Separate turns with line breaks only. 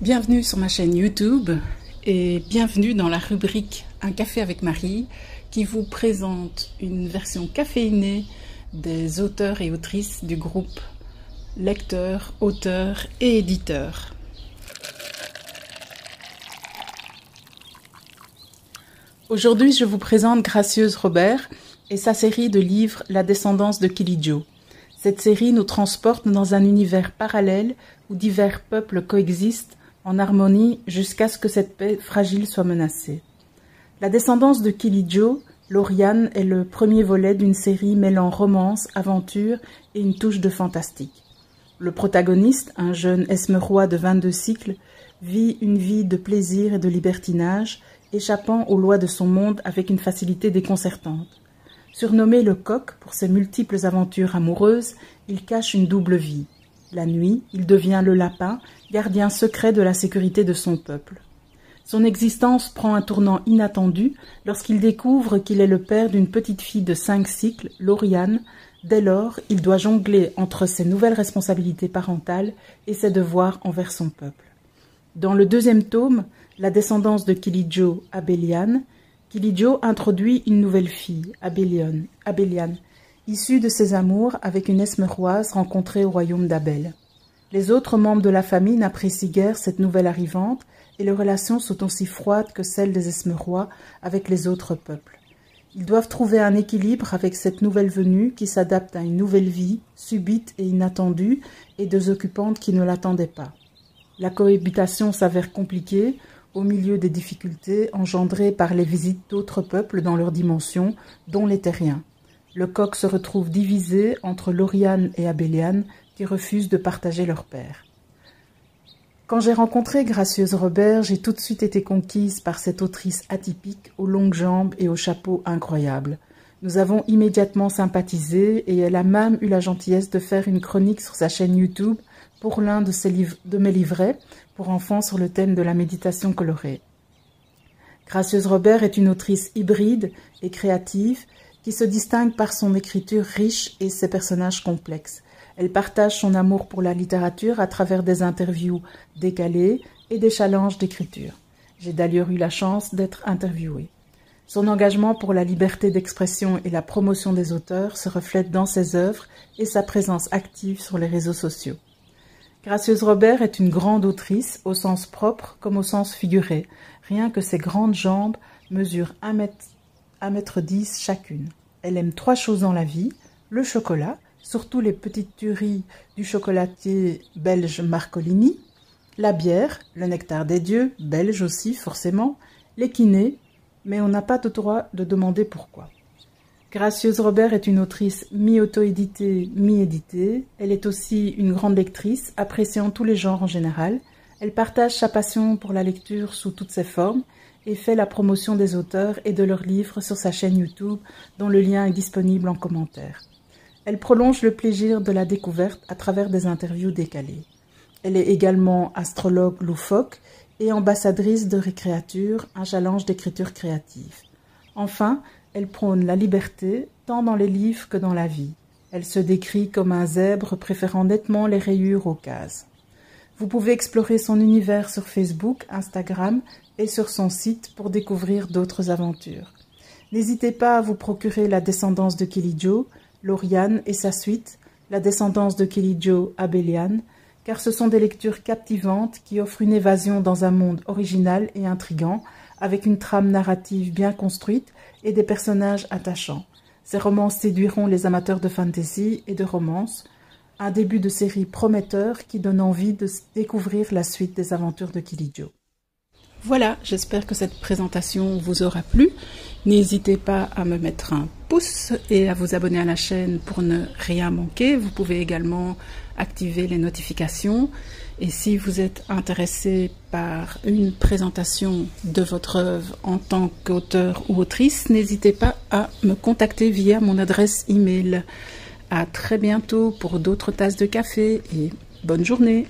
Bienvenue sur ma chaîne YouTube et bienvenue dans la rubrique Un café avec Marie qui vous présente une version caféinée des auteurs et autrices du groupe lecteurs, auteurs et éditeurs. Aujourd'hui, je vous présente Gracieuse Robert et sa série de livres La descendance de Kilijo. Cette série nous transporte dans un univers parallèle où divers peuples coexistent en harmonie jusqu'à ce que cette paix fragile soit menacée. La descendance de Kilijo, Lauriane, est le premier volet d'une série mêlant romance, aventure et une touche de fantastique. Le protagoniste, un jeune esmerrois de 22 cycles, vit une vie de plaisir et de libertinage, échappant aux lois de son monde avec une facilité déconcertante. Surnommé le coq pour ses multiples aventures amoureuses, il cache une double vie. La nuit, il devient le lapin, gardien secret de la sécurité de son peuple. Son existence prend un tournant inattendu lorsqu'il découvre qu'il est le père d'une petite fille de 5 cycles, Lauriane. Dès lors, il doit jongler entre ses nouvelles responsabilités parentales et ses devoirs envers son peuple. Dans le deuxième tome, La descendance de Kilijo, Abéliane, Kilijo introduit une nouvelle fille, Abéliane, issue de ses amours avec une esmerroise rencontrée au royaume d'Abel. Les autres membres de la famille n'apprécient guère cette nouvelle arrivante et leurs relations sont aussi froides que celles des esmerrois avec les autres peuples. Ils doivent trouver un équilibre avec cette nouvelle venue qui s'adapte à une nouvelle vie, subite et inattendue, et deux occupantes qui ne l'attendaient pas. La cohabitation s'avère compliquée au milieu des difficultés engendrées par les visites d'autres peuples dans leur dimension, dont les terriens. Le coq se retrouve divisé entre Lauriane et Abéliane qui refusent de partager leur père. Quand j'ai rencontré Gracieuse Robert, j'ai tout de suite été conquise par cette autrice atypique aux longues jambes et au chapeau incroyable. Nous avons immédiatement sympathisé et elle a même eu la gentillesse de faire une chronique sur sa chaîne YouTube pour l'un de mes livrets pour enfants sur le thème de la méditation colorée. Gracieuse Robert est une autrice hybride et créative qui se distingue par son écriture riche et ses personnages complexes. Elle partage son amour pour la littérature à travers des interviews décalées et des challenges d'écriture. J'ai d'ailleurs eu la chance d'être interviewée. Son engagement pour la liberté d'expression et la promotion des auteurs se reflète dans ses œuvres et sa présence active sur les réseaux sociaux. Gracieuse Robert est une grande autrice, au sens propre comme au sens figuré. Rien que ses grandes jambes mesurent 1,10 m chacune. Elle aime 3 choses dans la vie, le chocolat, surtout les petites tueries du chocolatier belge Marcolini, la bière, le nectar des dieux, belge aussi forcément, les kinés, mais on n'a pas de droit de demander pourquoi. Gracieuse Robert est une autrice mi-auto-éditée, mi-éditée. Elle est aussi une grande lectrice, appréciant tous les genres en général. Elle partage sa passion pour la lecture sous toutes ses formes et fait la promotion des auteurs et de leurs livres sur sa chaîne YouTube, dont le lien est disponible en commentaire. Elle prolonge le plaisir de la découverte à travers des interviews décalées. Elle est également astrologue loufoque et ambassadrice de Récréature, un challenge d'écriture créative. Enfin, elle prône la liberté, tant dans les livres que dans la vie. Elle se décrit comme un zèbre préférant nettement les rayures aux cases. Vous pouvez explorer son univers sur Facebook, Instagram et sur son site pour découvrir d'autres aventures. N'hésitez pas à vous procurer La descendance de Kilijo, Lauriane et sa suite, La descendance de Kilijo, Abéliane, car ce sont des lectures captivantes qui offrent une évasion dans un monde original et intrigant, avec une trame narrative bien construite et des personnages attachants. Ces romans séduiront les amateurs de fantasy et de romance, un début de série prometteur qui donne envie de découvrir la suite des aventures de Kilijo. Voilà, j'espère que cette présentation vous aura plu. N'hésitez pas à me mettre un pouce et à vous abonner à la chaîne pour ne rien manquer. Vous pouvez également activer les notifications. Et si vous êtes intéressé par une présentation de votre œuvre en tant qu'auteur ou autrice, n'hésitez pas à me contacter via mon adresse email. À très bientôt pour d'autres tasses de café et bonne journée.